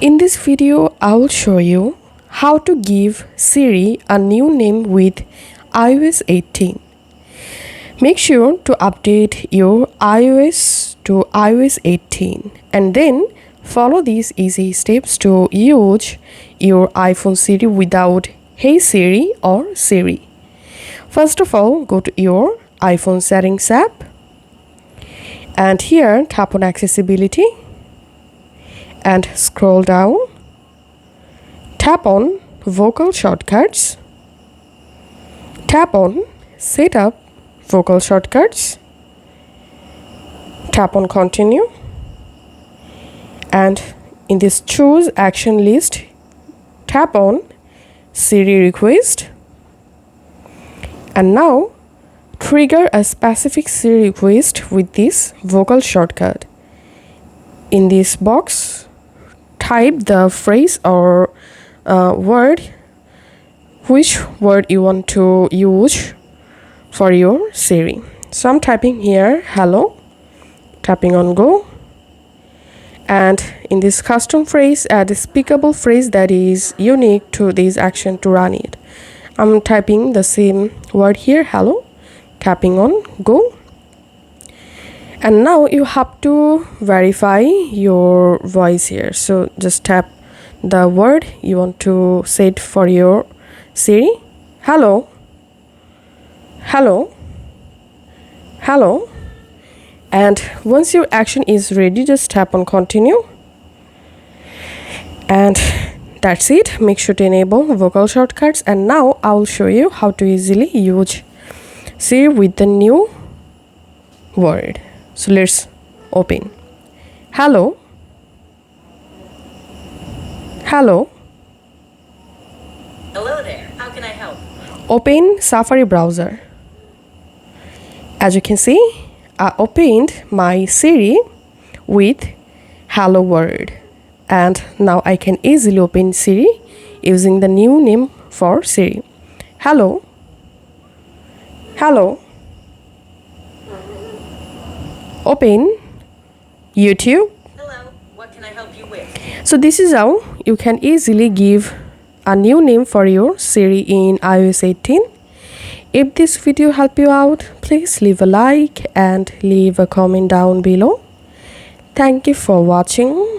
In this video, I will show you how to give Siri a new name with iOS 18. Make sure to update your iOS to iOS 18 and then follow these easy steps to use your iPhone Siri without Hey Siri or Siri. First of all, go to your iPhone settings app and here tap on accessibility and scroll down. Tap on vocal shortcuts. Tap on setup vocal shortcuts. Tap on continue. And in this choose action list, tap on Siri request. And now trigger a specific Siri request with this vocal shortcut. In this box, type the phrase or word, which word you want to use for your Siri. So I'm typing here hello, tapping on go, and in this custom phrase, add a speakable phrase that is unique to this action to run it. I'm typing the same word here, hello, tapping on go. And now you have to verify your voice here. So just tap the word you want to say for your Siri. Hello. Hello. Hello. And once your action is ready, just tap on continue. And that's it. Make sure to enable vocal shortcuts. And now I will show you how to easily use Siri with the new word. So let's open. Hello. Hello. Hello there. How can I help? Open Safari browser. As you can see, I opened my Siri with hello word. And now I can easily open Siri using the new name for Siri. Hello. Hello. Open YouTube. Hello. What can I help you with? So this is how you can easily give a new name for your Siri in iOS 18. If this video helped you out, please leave a like and leave a comment down below. Thank you for watching.